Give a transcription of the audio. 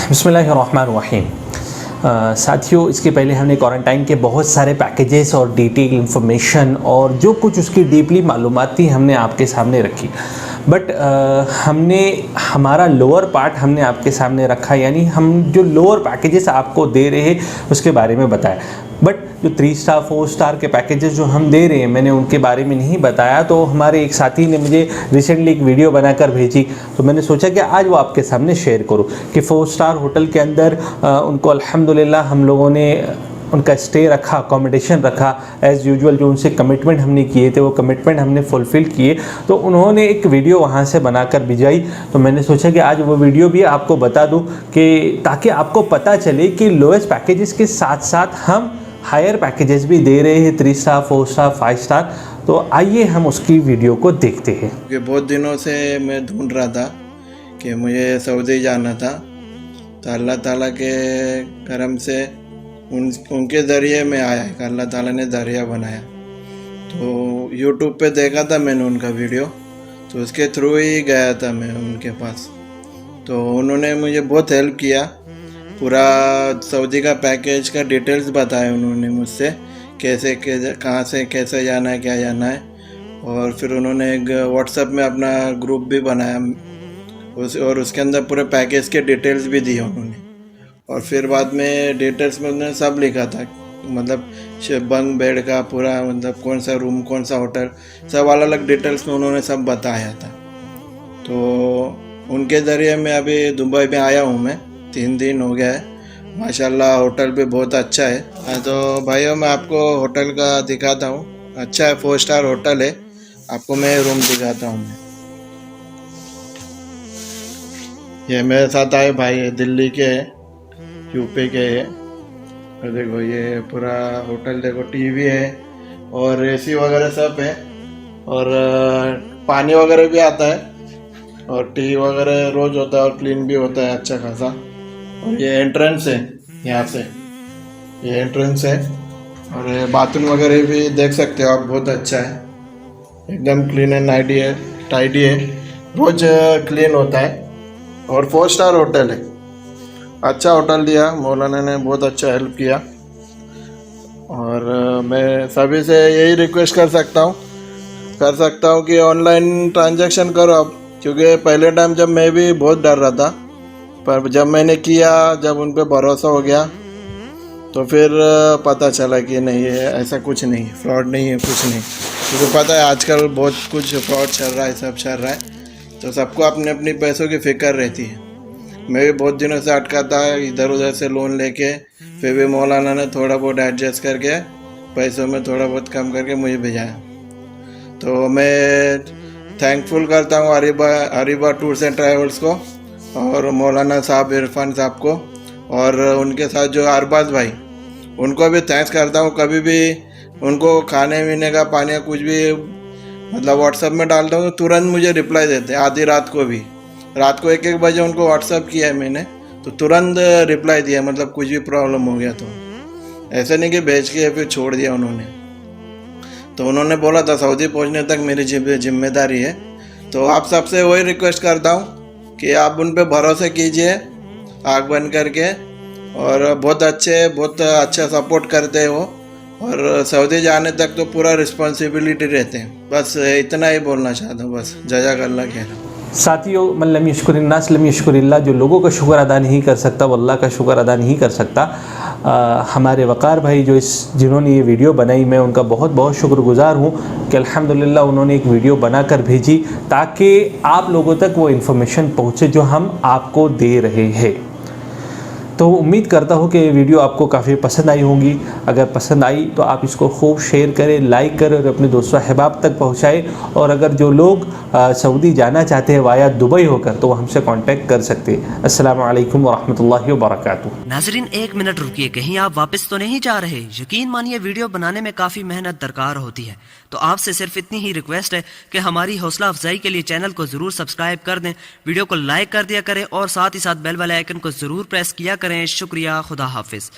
बिस्मिल्लाहिर्रहमानिर्रहीम। साथियों, इसके पहले हमने क्वारंटाइन के बहुत सारे पैकेजेस और डिटेल इंफॉर्मेशन और जो कुछ उसकी डीपली मालूमात थी हमने आपके सामने रखी। बट हमने हमारा लोअर पार्ट हमने आपके सामने रखा, यानी हम जो लोअर पैकेजेस आपको दे रहे हैं उसके बारे में बताया। बट जो 3 स्टार 4 स्टार के पैकेजेस जो हम दे रहे हैं मैंने उनके बारे में नहीं बताया। तो हमारे एक साथी ने मुझे रिसेंटली एक वीडियो बनाकर भेजी, तो मैंने सोचा कि आज वो आपके सामने शेयर करूं कि 4 स्टार होटल के अंदर उनको अल्हम्दुलिल्लाह हम लोगों ने उनका स्टे रखा, अकोमोडेशन रखा। एज़ यूजुअल जो उनसे कमिटमेंट हमने किए थे वो कमिटमेंट हमने फुलफ़िल किए। तो उन्होंने एक वीडियो वहाँ से बनाकर भिजाई, तो मैंने सोचा कि आज वो वीडियो भी आपको बता दूं कि ताकि आपको पता चले कि लोएस्ट पैकेजेस के साथ साथ हम हायर पैकेजेस भी दे रहे हैं, 3 स्टार 4 स्टार 5 स्टार। तो आइए हम उसकी वीडियो को देखते हैं। क्योंकि बहुत दिनों से मैं ढूंढ रहा था कि मुझे सऊदी जाना था, तो अल्लाह ताला के करम से उनके ज़रिए में आया कि अल्लाह ताला ने ज़रिया बनाया। तो यूट्यूब पे देखा था मैंने उनका वीडियो, तो उसके थ्रू ही गया था मैं उनके पास। तो उन्होंने मुझे बहुत हेल्प किया, पूरा सऊदी का पैकेज का डिटेल्स बताया उन्होंने मुझसे, कैसे कहाँ से कैसे जाना है, क्या जाना है। और फिर उन्होंने एक व्हाट्सएप में अपना ग्रुप भी बनाया और उसके अंदर पूरे पैकेज के डिटेल्स भी दिए उन्होंने। और फिर बाद में डिटेल्स में उन्होंने सब लिखा था, मतलब बंक बेड का पूरा, मतलब कौन सा रूम कौन सा होटल, सब अलग अलग डिटेल्स में उन्होंने सब बताया था। तो उनके ज़रिए मैं अभी दुबई में आया हूँ, मैं 3 दिन हो गया है। माशाल्लाह होटल भी बहुत अच्छा है। तो भाइयों मैं आपको होटल का दिखाता हूँ, अच्छा है, 4 स्टार होटल है। आपको मैं रूम दिखाता हूँ। ये मेरे साथ आए भाई है, दिल्ली के यूपी के है। और देखो ये पूरा होटल, देखो टीवी है और एसी वगैरह सब है, और पानी वगैरह भी आता है, और टी वगैरह रोज होता है और क्लीन भी होता है अच्छा खासा। और ये एंट्रेंस है, यहाँ से ये एंट्रेंस है, और बाथरूम वगैरह भी देख सकते हो आप, बहुत अच्छा है, एकदम क्लीन एंड टाइडी है, रोज क्लीन होता है। और 4 स्टार होटल है, अच्छा होटल दिया मौलाना ने, बहुत अच्छा हेल्प किया। और मैं सभी से यही रिक्वेस्ट कर सकता हूँ कि ऑनलाइन ट्रांजैक्शन करो अब, क्योंकि पहले टाइम जब मैं भी बहुत डर रहा था, पर जब मैंने किया, जब उन पर भरोसा हो गया, तो फिर पता चला कि नहीं है, ऐसा कुछ नहीं, फ्रॉड नहीं है, कुछ नहीं। क्योंकि पता है आजकल बहुत कुछ फ्रॉड चल रहा है, सब चल रहा है, तो सबको अपने अपनी पैसों की फिक्र रहती है। मैं भी बहुत दिनों से अटका था इधर उधर से लोन लेके, फिर भी मौलाना ने थोड़ा बहुत एडजस्ट करके पैसों में थोड़ा बहुत कम करके मुझे भेजाया। तो मैं थैंकफुल करता हूँ अरीबा टूर्स एंड ट्रैवल्स को, और मौलाना साहब इरफान साहब को, और उनके साथ जो अरबाज भाई, उनको भी थैंक्स करता हूँ। कभी भी उनको खाने पीने का, पानी का कुछ भी, मतलब व्हाट्सएप में डालता हूँ तो तुरंत मुझे रिप्लाई देते हैं। आधी रात को भी, रात को 1-1 बजे उनको व्हाट्सएप किया है मैंने, तो तुरंत रिप्लाई दिया, मतलब कुछ भी प्रॉब्लम हो गया तो। ऐसे नहीं कि भेज के फिर छोड़ दिया उन्होंने। तो उन्होंने बोला था सऊदी पहुंचने तक मेरी जिम्मेदारी है। तो आप सबसे वही रिक्वेस्ट करता हूँ कि आप उन पर भरोसा कीजिए आँख बंद करके, और बहुत अच्छा सपोर्ट करते हो, और सऊदी जाने तक तो पूरा रिस्पॉन्सिबिलिटी रहते हैं। बस इतना ही बोलना चाहता हूँ, बस जज़ाकल्लाह खैर। साथियों, मन लम यश्कुरिन्नास लम यश्कुरिल्लाह, जो लोगों का शुक्र अदा नहीं कर सकता वो अल्लाह का शुक्र अदा नहीं कर सकता। हमारे वक़ार भाई जिन्होंने ये वीडियो बनाई, मैं उनका बहुत बहुत शुक्रगुज़ार हूँ कि अल्हम्दुलिल्लाह उन्होंने एक वीडियो बनाकर भेजी ताकि आप लोगों तक वो इन्फॉर्मेशन पहुँचे जो हम आपको दे रहे हैं। तो उम्मीद करता हूँ कि ये वीडियो आपको काफ़ी पसंद आई होगी। अगर पसंद आई तो आप इसको खूब शेयर करें, लाइक करें और अपने दोस्तों अहबाब तक पहुँचाएँ। और अगर जो लोग सऊदी जाना चाहते हैं वाया दुबई होकर, तो वो हमसे कांटेक्ट कर सकते हैं। अस्सलामु अलैकुम वरहमतुल्लाहि वबरकातुहू। नाजरीन, 1 मिनट रुकिए, कहीं आप वापस तो नहीं जा रहे? यकीन मानिए वीडियो बनाने में काफ़ी मेहनत दरकार होती है, तो आपसे सिर्फ इतनी ही रिक्वेस्ट है कि हमारी हौसला अफजाई के लिए चैनल को ज़रूर सब्सक्राइब कर दें, वीडियो को लाइक कर दिया करें, और साथ ही साथ बेल वाले आइकन को ज़रूर प्रेस किया करें। शुक्रिया, खुदा हाफिज़।